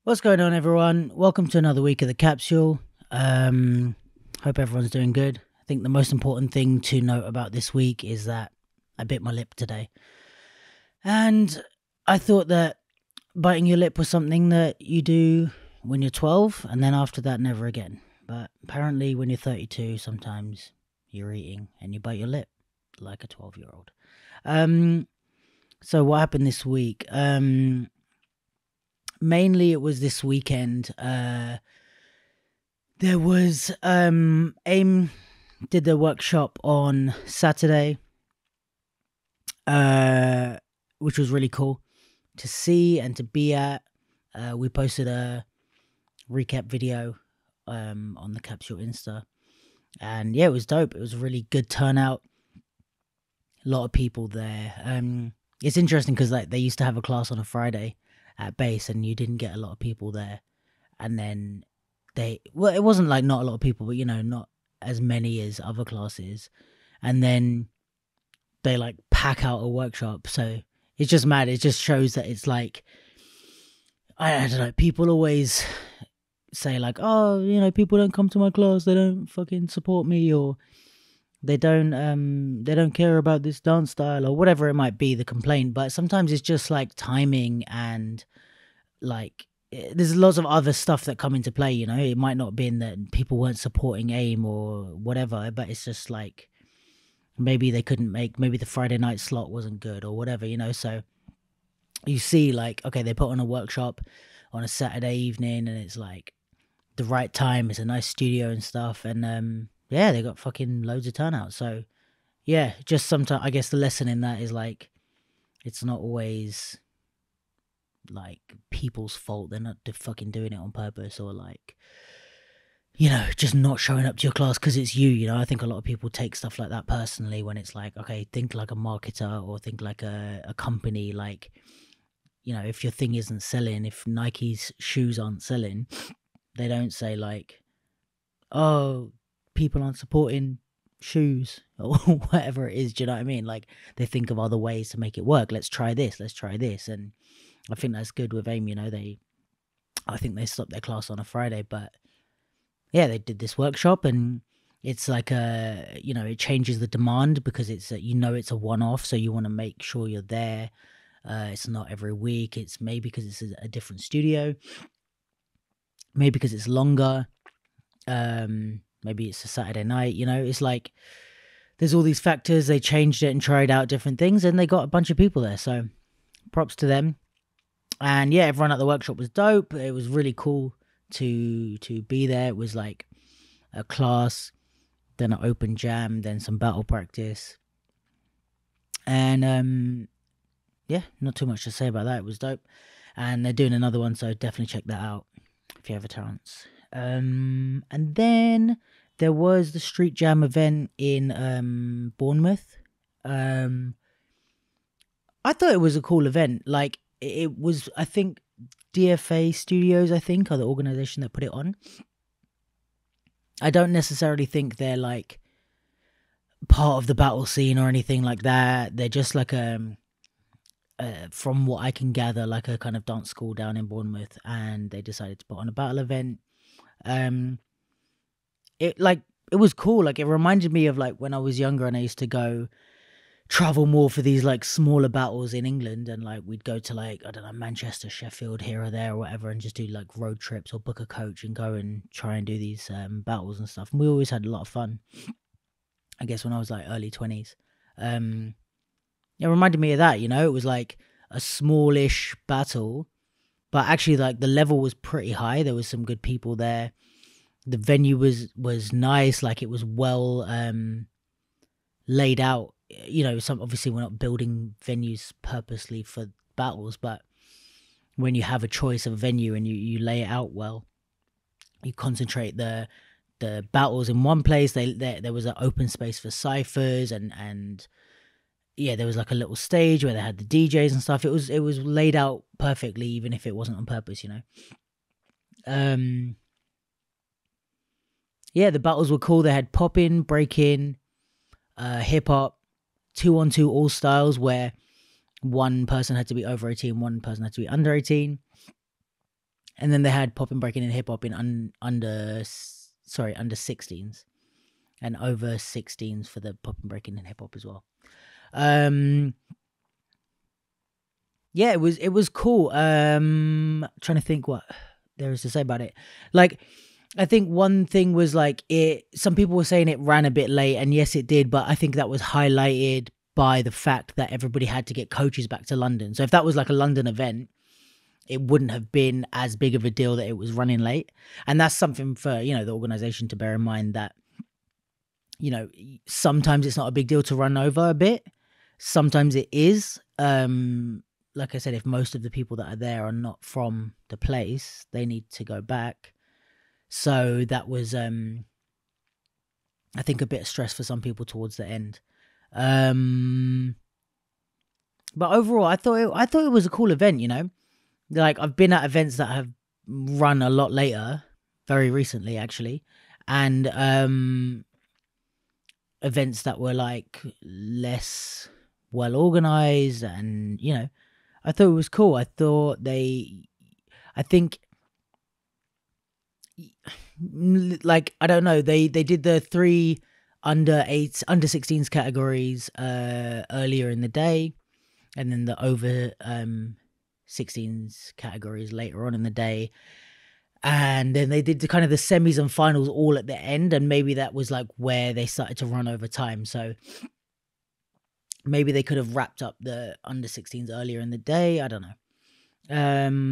What's going on, everyone? Welcome to another week of the capsule. Hope everyone's doing good. I think the most important thing to note about this week is that I bit my lip today. And I thought that biting your lip was something that you do when you're 12, and then after that, never again. But apparently when you're 32, sometimes you're eating and you bite your lip like a 12-year-old. So what happened this week? Mainly it was this weekend. There was AIM did the workshop on Saturday, which was really cool to see and to be at. We posted a recap video on the capsule Insta, and yeah, it was dope. It was a really good turnout. A lot of people there. It's interesting because like they used to have a class on a Friday at base, and you didn't get a lot of people there. And then it wasn't like not a lot of people, but not as many as other classes. And then they like pack out a workshop. So it's just mad. It just shows that it's like, I don't know, people always say like, oh, people don't come to my class, they don't fucking support me, or they don't care about this dance style, or whatever it might be, the complaint. But sometimes it's just like timing, and like there's lots of other stuff that come into play. It might not be in that people weren't supporting AIM or whatever, but it's just like maybe they couldn't maybe the Friday night slot wasn't good or whatever, so you see like, okay, they put on a workshop on a Saturday evening, and it's like the right time, it's a nice studio and stuff, and yeah, they got fucking loads of turnout. So yeah, just sometimes I guess the lesson in that is like, it's not always like people's fault. They're not fucking doing it on purpose, or like, just not showing up to your class because it's you. I think a lot of people take stuff like that personally, when it's like, okay, think like a marketer, or think like a company. Like, if your thing isn't selling, if Nike's shoes aren't selling, they don't say like, oh, people aren't supporting shoes or whatever it is. Do you know what I mean? Like, they think of other ways to make it work. Let's try this. And I think that's good with AIM. I think they stopped their class on a Friday, but yeah, they did this workshop, and it's like it changes the demand, because it's it's a one-off, so you want to make sure you're there. It's not every week. It's maybe because it's a different studio, maybe because it's longer. Maybe it's a Saturday night, it's like there's all these factors. They changed it and tried out different things, and they got a bunch of people there. So props to them. And yeah, everyone at the workshop was dope. It was really cool to be there. It was like a class, then an open jam, then some battle practice. And yeah, not too much to say about that. It was dope. And they're doing another one, so definitely check that out if you have a chance. And then there was the Street Jam event in Bournemouth. I thought it was a cool event. Like, it was, I think, DFA Studios, I think, are the organization that put it on. I don't necessarily think they're like part of the battle scene or anything like that. They're just like from what I can gather, like a kind of dance school down in Bournemouth, and they decided to put on a battle event. It was cool. Like, it reminded me of like when I was younger and I used to travel more for these like smaller battles in England, and like we'd go to like, I don't know, Manchester, Sheffield, here or there or whatever, and just do like road trips or book a coach and go and try and do these battles and stuff. And we always had a lot of fun, I guess, when I was like early 20s. It reminded me of that, it was like a smallish battle, but actually like the level was pretty high. There was some good people there. The venue was nice. Like, it was well laid out. Obviously we're not building venues purposely for battles, but when you have a choice of a venue and you lay it out well, you concentrate the battles in one place. There was an open space for ciphers, and yeah, there was like a little stage where they had the DJs and stuff. It was laid out perfectly, even if it wasn't on purpose, Yeah, the battles were cool. They had pop-in, break-in, hip-hop, 2-on-2 all styles where one person had to be over 18, one person had to be under 18. And then they had pop-in, break-in, and hip-hop in under 16s. And over 16s for the pop-in, break-in, and hip-hop as well. Yeah, it was cool. Trying to think what there is to say about it. Like, I think one thing was like some people were saying it ran a bit late, and yes it did, but I think that was highlighted by the fact that everybody had to get coaches back to London. So if that was like a London event, it wouldn't have been as big of a deal that it was running late. And that's something for, the organization to bear in mind, that, sometimes it's not a big deal to run over a bit. Sometimes it is. Like I said, if most of the people that are there are not from the place, they need to go back. So that was, I think, a bit of stress for some people towards the end. But overall, I thought it was a cool event. Like, I've been at events that have run a lot later, very recently actually, and events that were like less well organized, and I thought it was cool. I think, like, I don't know, they did the 3 under 16s categories earlier in the day, and then the over 16s categories later on in the day, and then they did the kind of the semis and finals all at the end, and maybe that was like where they started to run over time. So maybe they could have wrapped up the under 16s earlier in the day. I don't know.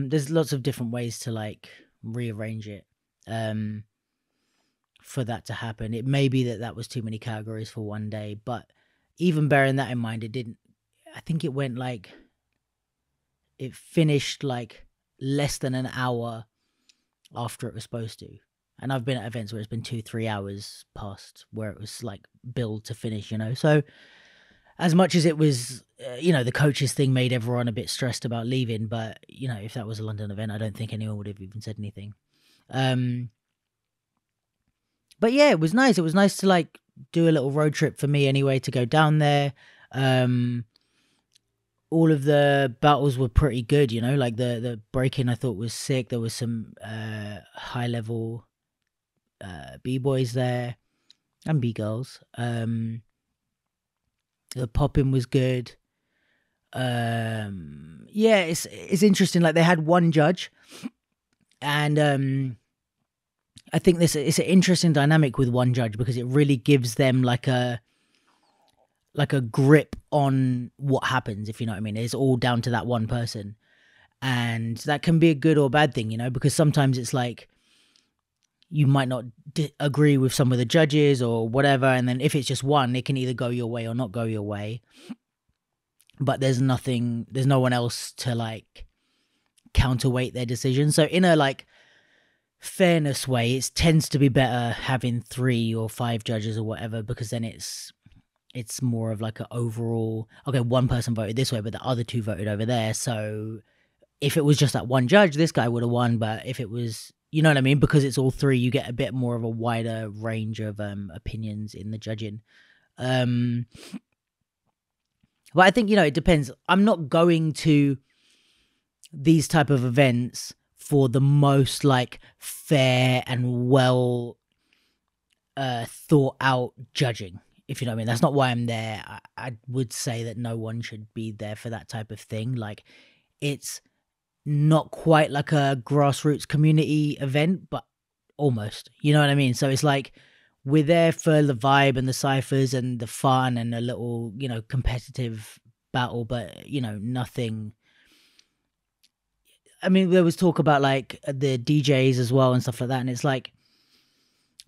There's lots of different ways to like rearrange it for that to happen. It may be that was too many categories for one day, but even bearing that in mind, I think it went like, it finished like less than an hour after it was supposed to. And I've been at events where it's been 2-3 hours past where it was like billed to finish, So as much as it was, the coaches thing made everyone a bit stressed about leaving, but, if that was a London event, I don't think anyone would have even said anything. But yeah, it was nice. It was nice to like do a little road trip for me anyway, to go down there. All of the battles were pretty good, like the break-in I thought was sick. There was some high level B-boys there and B-girls. The pop-in was good. Yeah, it's interesting. Like, they had one judge, and I think it's an interesting dynamic with one judge, because it really gives them like a grip on what happens, if you know what I mean. It's all down to that one person, and that can be a good or bad thing, because sometimes it's like you might not agree with some of the judges or whatever, and then if it's just one, it can either go your way or not go your way, but there's no one else to like counterweight their decision. So in a like fairness way, it tends to be better having 3 or 5 judges or whatever, because then it's more of like an overall, okay, one person voted this way, but the other 2 voted over there. So if it was just that one judge, this guy would have won. But if it was, you know what I mean? Because it's all 3, you get a bit more of a wider range of opinions in the judging. But I think, it depends. I'm not going to these type of events for the most like fair and well thought out judging, if you know what I mean. That's not why I'm there. I would say that no one should be there for that type of thing. Like, it's not quite like a grassroots community event, but almost, you know what I mean? So it's like, we're there for the vibe and the ciphers and the fun and a little, competitive battle, but, nothing. I mean, there was talk about like the DJs as well and stuff like that. And it's like,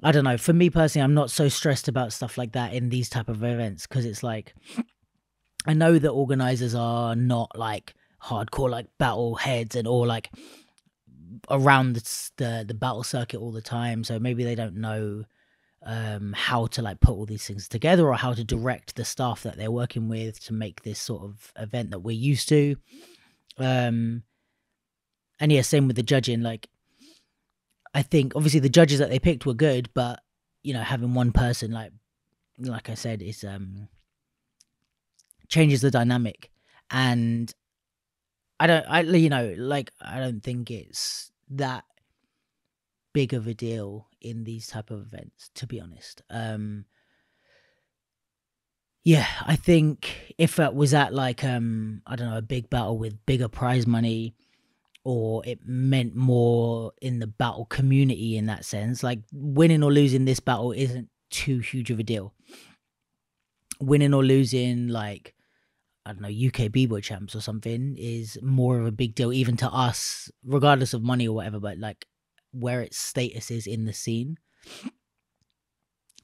I don't know. For me personally, I'm not so stressed about stuff like that in these type of events, because it's like, I know that organizers are not like hardcore like battle heads and all like around the battle circuit all the time. So maybe they don't know how to like put all these things together, or how to direct the staff that they're working with to make this sort of event that we're used to. And yeah, same with the judging. Like, I think obviously the judges that they picked were good, but you know, having one person like I said, is changes the dynamic. And I don't think it's that big of a deal in these type of events, to be honest. Yeah, I think if it was at like I don't know, a big battle with bigger prize money, or it meant more in the battle community in that sense, like winning or losing this battle isn't too huge of a deal. Winning or losing, like, I don't know, UK B-Boy champs or something is more of a big deal even to us, regardless of money or whatever, but like where its status is in the scene.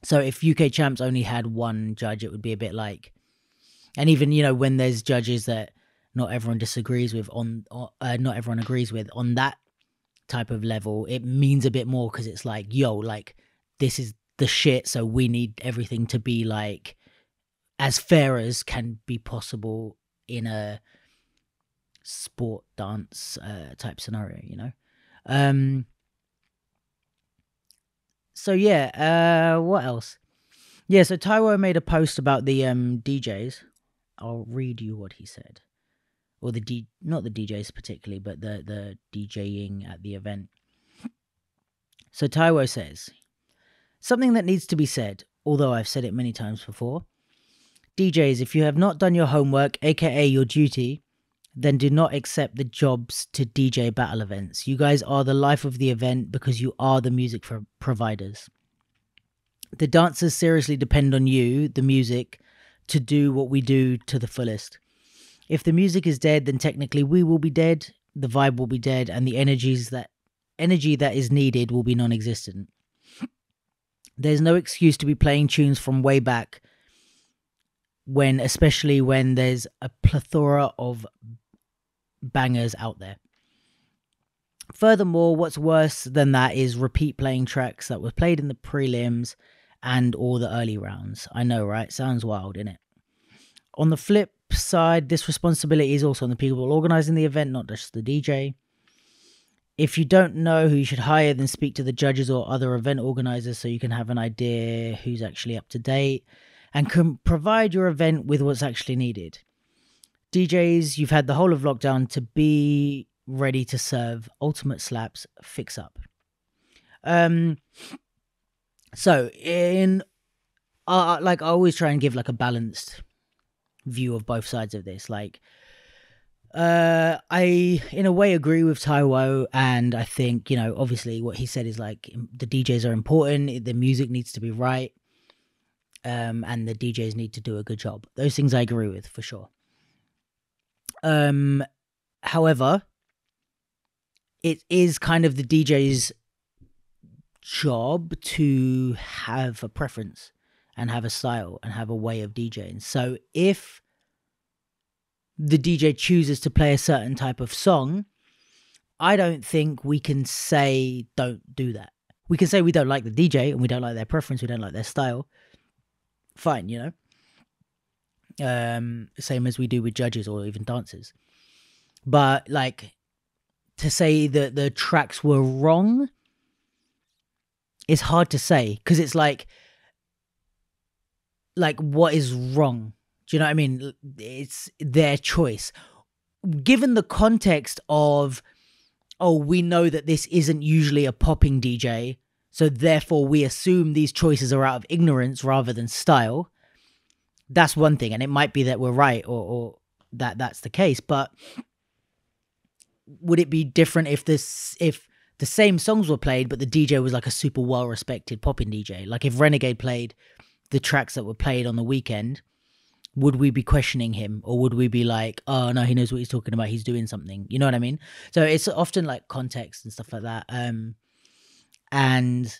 So if UK champs only had one judge, it would be a bit like, and even, you know, when there's judges that not everyone disagrees with not everyone agrees with on that type of level, it means a bit more because it's like, yo, like this is the shit, so we need everything to be like as fair as can be possible in a sport dance type scenario, you know. So yeah, what else? Yeah, so Taiwo made a post about the DJs. I'll read you what he said. Or not the DJs particularly, but the DJing at the event. So Taiwo says, something that needs to be said, although I've said it many times before. DJs, if you have not done your homework, aka your duty, then do not accept the jobs to DJ battle events. You guys are the life of the event because you are the music providers. The dancers seriously depend on you, the music, to do what we do to the fullest. If the music is dead, then technically we will be dead, the vibe will be dead, and the energy that is needed will be non-existent. There's no excuse to be playing tunes from way back, especially when there's a plethora of bangers out there. Furthermore, what's worse than that is repeat playing tracks that were played in the prelims and all the early rounds. I know, right? Sounds wild, innit? On the flip side, this responsibility is also on the people organising the event, not just the DJ. If you don't know who you should hire, then speak to the judges or other event organisers so you can have an idea who's actually up to date and can provide your event with what's actually needed. DJs, you've had the whole of lockdown to be ready to serve ultimate slaps. Fix up. So in I always try and give like a balanced view of both sides of this. Like, I in a way agree with Taiwo, and I think, you know, obviously what he said is like the DJs are important, the music needs to be right, and the DJs need to do a good job. Those things I agree with for sure. However, it is kind of the DJ's job to have a preference and have a style and have a way of DJing. So if the DJ chooses to play a certain type of song, I don't think we can say don't do that. We can say we don't like the DJ and we don't like their preference, we don't like their style. Fine, you know. Same as we do with judges or even dancers. But like, to say that the tracks were wrong, it's hard to say, because it's like what is wrong? Do you know what I mean? It's their choice. Given the context of, oh, we know that this isn't usually a popping DJ, so therefore we assume these choices are out of ignorance rather than style. That's one thing, and it might be that we're right or that's the case. But would it be different if the same songs were played, but the DJ was like a super well-respected popping DJ? Like if Renegade played the tracks that were played on the weekend, would we be questioning him, or would we be like, oh no, he knows what he's talking about, he's doing something? You know what I mean? So it's often like context and stuff like that. And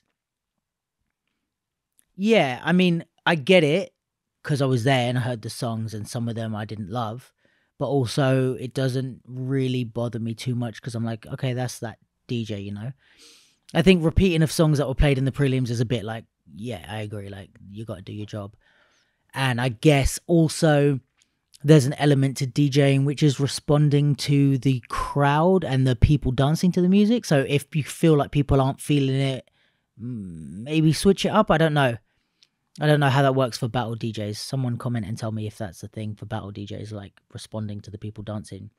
yeah, I mean, I get it, because I was there and I heard the songs, and some of them I didn't love, but also it doesn't really bother me too much, because I'm like, okay, that's that DJ, you know. I think repeating of songs that were played in the prelims is a bit like, yeah, I agree, like you got to do your job. And I guess also there's an element to DJing which is responding to the crowd and the people dancing to the music. So if you feel like people aren't feeling it, maybe switch it up. I don't know how that works for battle DJs. Someone comment and tell me if that's the thing for battle DJs, like responding to the people dancing.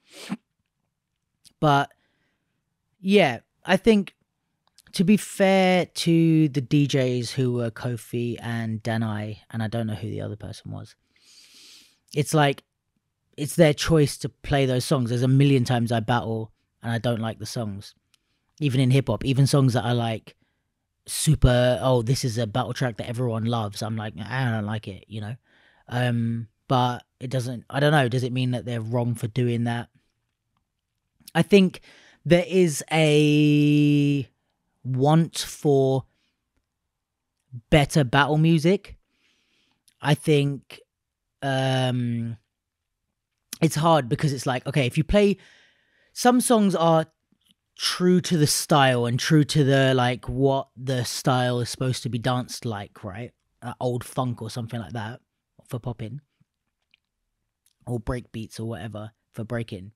But yeah, I think, to be fair to the DJs who were Kofi and Danai, and I don't know who the other person was, it's like, it's their choice to play those songs. There's a million times I battle and I don't like the songs. Even in hip hop, even songs that are like super, oh, this is a battle track that everyone loves, I'm like, I don't like it, you know? But it doesn't, I don't know, does it mean that they're wrong for doing that? I think there is a want for better battle music. I think it's hard because it's like, okay, if you play, some songs are true to the style and true to the, like, what the style is supposed to be danced like, right? Old funk or something like that for popping, or break beats or whatever for breaking.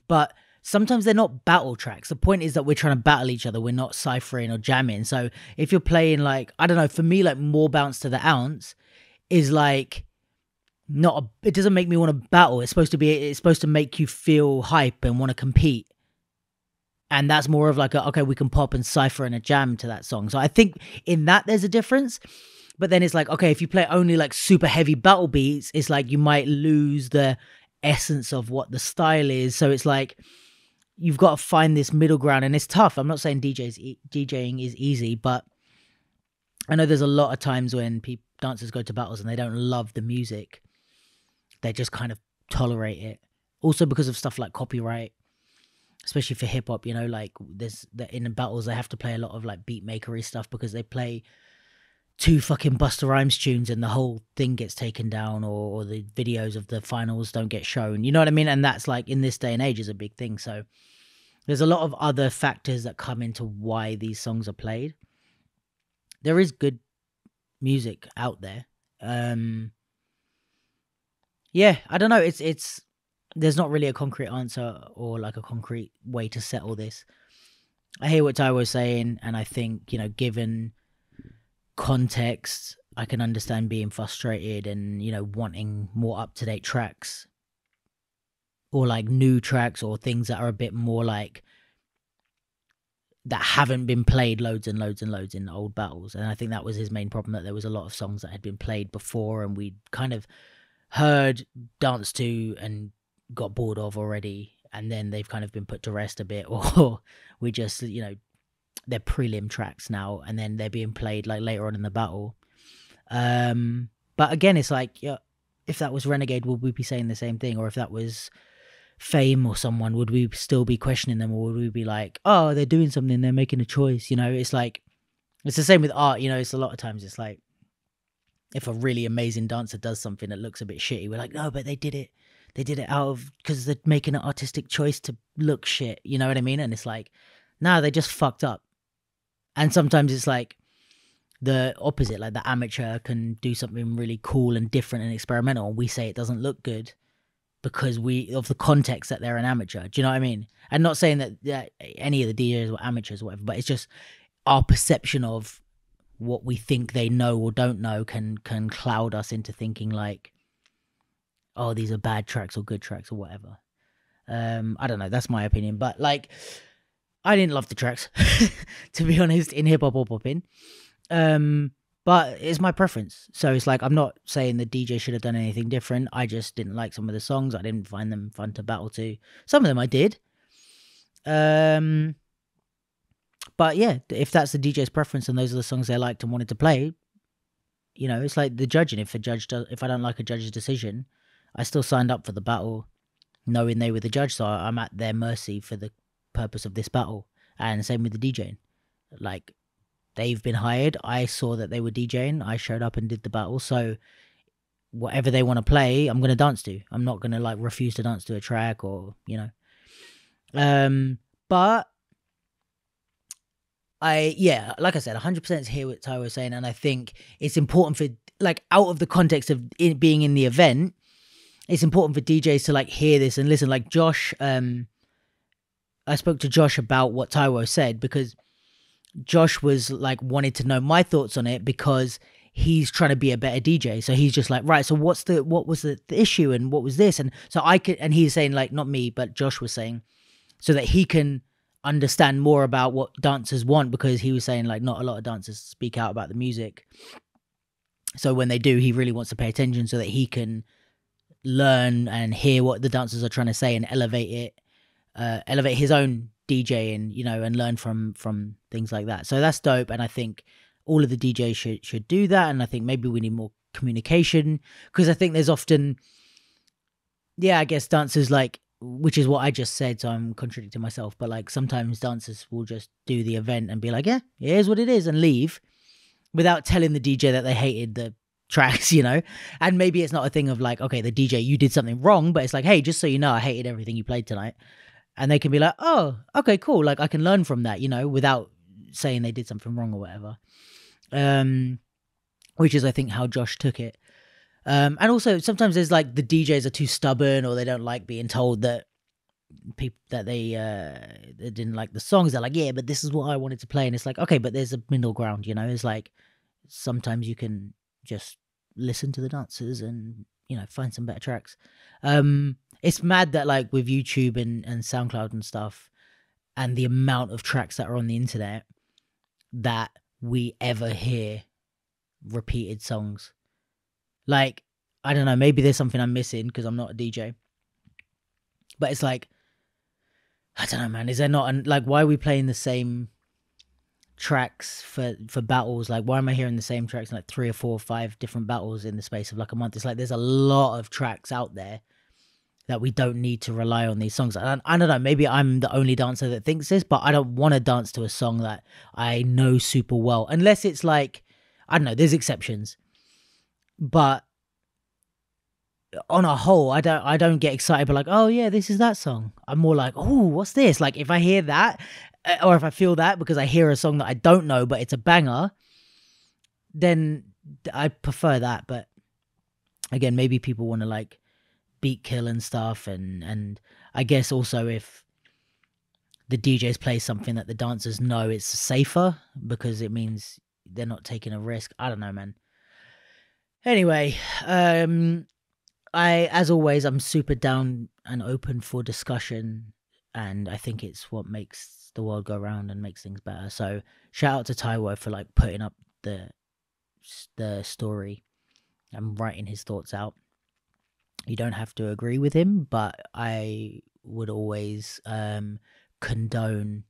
But sometimes they're not battle tracks. The point is that we're trying to battle each other. We're not ciphering or jamming. So if you're playing, like, I don't know, for me, like, More Bounce to the Ounce is like, it doesn't make me want to battle. It's supposed to make you feel hype and want to compete. And that's more of like okay, we can pop and cipher and a jam to that song. So I think in that there's a difference. But then it's like, okay, if you play only like super heavy battle beats, it's like you might lose the essence of what the style is. So it's like, you've got to find this middle ground, and it's tough. I'm not saying DJing is easy, but I know there's a lot of times when dancers go to battles and they don't love the music. They just kind of tolerate it. Also because of stuff like copyright, especially for hip hop, you know, like in the battles they have to play a lot of like beat makery stuff because they play 2 fucking Busta Rhymes tunes and the whole thing gets taken down, or the videos of the finals don't get shown. You know what I mean? And that's like, in this day and age, is a big thing. So there's a lot of other factors that come into why these songs are played. There is good music out there. Yeah, I don't know. It's there's not really a concrete answer or like a concrete way to settle this. I hear what Ty was saying, and I think, you know, given context, I can understand being frustrated and, you know, wanting more up-to-date tracks, or like new tracks, or things that are a bit more like, that haven't been played loads and loads and loads in old battles. And I think that was his main problem, that there was a lot of songs that had been played before and we'd kind of heard, danced to, and got bored of already, and then they've kind of been put to rest a bit, or we just, you know, they're prelim tracks now and then they're being played like later on in the battle. But again, it's like, yeah, if that was Renegade, would we be saying the same thing? Or if that was Fame or someone, would we still be questioning them? Or would we be like, oh, they're doing something, they're making a choice? You know, it's like, it's the same with art. You know, it's a lot of times it's like, if a really amazing dancer does something that looks a bit shitty, we're like, no, but they did it out of, because they're making an artistic choice to look shit. You know what I mean? And it's like, no, they just fucked up. And sometimes it's like the opposite, like the amateur can do something really cool and different and experimental, and we say it doesn't look good because of the context that they're an amateur. Do you know what I mean? And not saying that any of the DJs were amateurs or whatever, but it's just our perception of what we think they know or don't know can cloud us into thinking like, oh, these are bad tracks or good tracks or whatever. I don't know. That's my opinion. But like, I didn't love the tracks, to be honest, in hip hop or popping. But it's my preference. So it's like, I'm not saying the DJ should have done anything different. I just didn't like some of the songs. I didn't find them fun to battle to. Some of them I did. But yeah, if that's the DJ's preference and those are the songs they liked and wanted to play, you know, it's like the judging. If I don't like a judge's decision, I still signed up for the battle knowing they were the judge, so I'm at their mercy for the purpose of this battle. And same with the DJing. Like, they've been hired. I saw that they were DJing. I showed up and did the battle. So whatever they want to play, I'm going to dance to. I'm not going to like refuse to dance to a track, or, you know. But like I said, 100% hear what Ty was saying. And I think it's important for, like, out of the context of it being in the event, it's important for DJs to like hear this and listen. Like Josh, I spoke to Josh about what Taiwo said, because Josh was like wanted to know my thoughts on it, because he's trying to be a better DJ. So he's just like, right, so what was the issue, and what was this? And so and he's saying, like, not me, but Josh was saying, so that he can understand more about what dancers want, because he was saying like not a lot of dancers speak out about the music. So when they do, he really wants to pay attention so that he can learn and hear what the dancers are trying to say and elevate it, elevate his own DJing, you know, and learn from things like that. So that's dope, and I think all of the DJs should do that. And I think maybe we need more communication, because I think there's often, yeah, I guess dancers like, which is what I just said, so I'm contradicting myself, but like sometimes dancers will just do the event and be like, yeah, here's what it is, and leave without telling the DJ that they hated the tracks, you know. And maybe it's not a thing of like, okay, the DJ, you did something wrong, but it's like, hey, just so you know, I hated everything you played tonight. And they can be like, oh, okay, cool, like I can learn from that, you know, without saying they did something wrong or whatever. Which is, I think, how Josh took it. And also sometimes there's like the DJs are too stubborn, or they don't like being told that people that they didn't like the songs. They're like, yeah, but this is what I wanted to play. And it's like, okay, but there's a middle ground, you know. It's like sometimes you can just listen to the dancers and, you know, find some better tracks. It's mad that like with YouTube and SoundCloud and stuff, and the amount of tracks that are on the internet, that we ever hear repeated songs. Like, I don't know, maybe there's something I'm missing because I'm not a DJ. But it's like, I don't know, man. Is there not, like, why are we playing the same tracks for battles? Like, why am I hearing the same tracks in like 3 or 4 or 5 different battles in the space of like a month? It's like there's a lot of tracks out there that we don't need to rely on these songs. I don't know, maybe I'm the only dancer that thinks this, but I don't want to dance to a song that I know super well. Unless it's like, I don't know, there's exceptions. But on a whole, I don't get excited, but like, oh yeah, this is that song. I'm more like, oh, what's this? Like, if I hear that, or if I feel that because I hear a song that I don't know, but it's a banger, then I prefer that. But again, maybe people want to like beat kill and stuff, and I guess also if the DJs play something that the dancers know, it's safer because it means they're not taking a risk. I don't know, man. Anyway, as always, I'm super down and open for discussion, and I think it's what makes the world go round and makes things better. So shout out to Taiwo for like putting up the story and writing his thoughts out. You don't have to agree with him, but I would always condone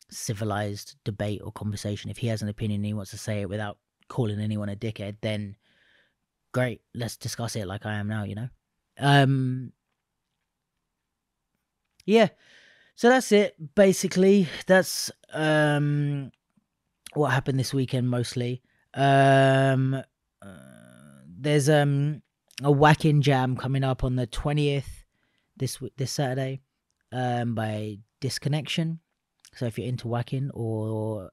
civilized debate or conversation. If he has an opinion and he wants to say it without calling anyone a dickhead, then great, let's discuss it like I am now, you know. Yeah, so that's it basically. That's what happened this weekend mostly. There's a Wacken Jam coming up on the 20th this Saturday by Disconnection. So if you're into Wacken or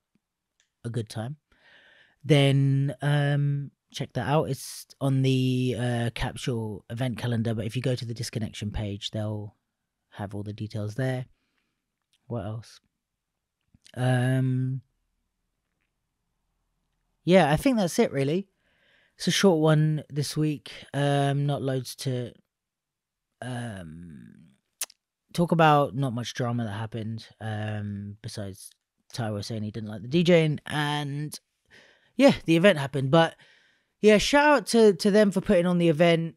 a good time, then check that out. It's on the Capsule event calendar, but if you go to the Disconnection page, they'll have all the details there. What else? Yeah, I think that's it really. It's a short one this week. Not loads to talk about. Not much drama that happened. Besides Taiwo saying he didn't like the DJing, and yeah, the event happened. But yeah, shout out to them for putting on the event.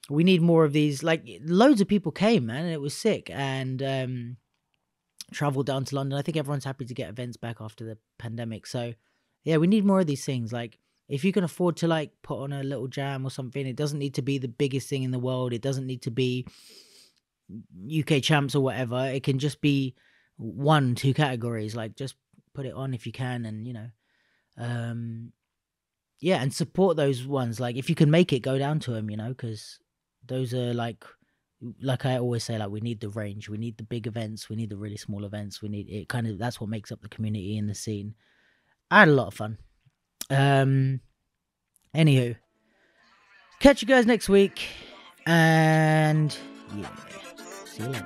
We need more of these. Like, loads of people came, man, and it was sick. And traveled down to London. I think everyone's happy to get events back after the pandemic. So yeah, we need more of these things. Like, if you can afford to like put on a little jam or something, it doesn't need to be the biggest thing in the world. It doesn't need to be UK champs or whatever. It can just be 1-2 categories. Like, just put it on if you can, and you know, yeah, and support those ones. Like, if you can make it, go down to them, you know, because those are like I always say, like, we need the range, we need the big events, we need the really small events, we need it. Kind of, that's what makes up the community and the scene. I had a lot of fun. Anywho, Catch you guys next week, and yeah, see you later.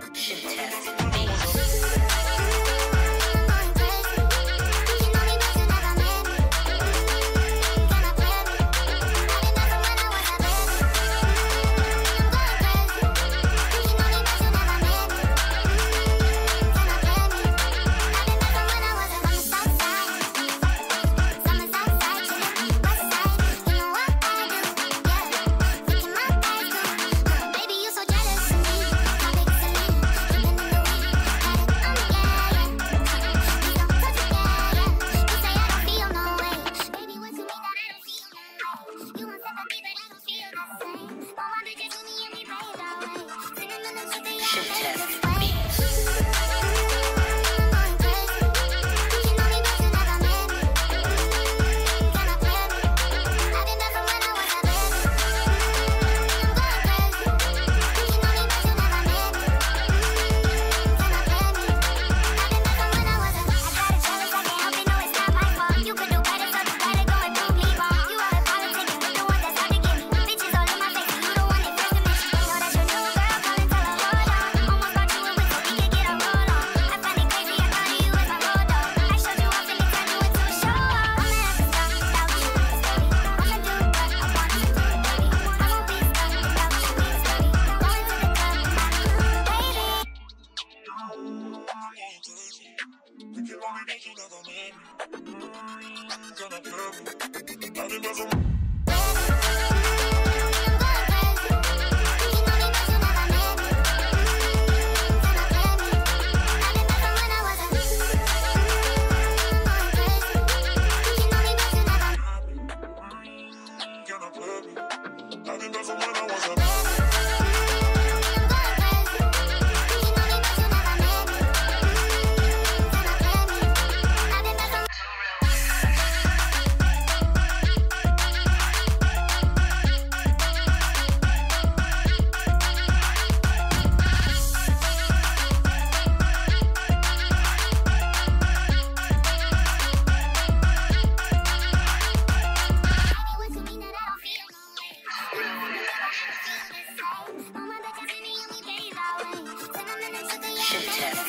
Shit test.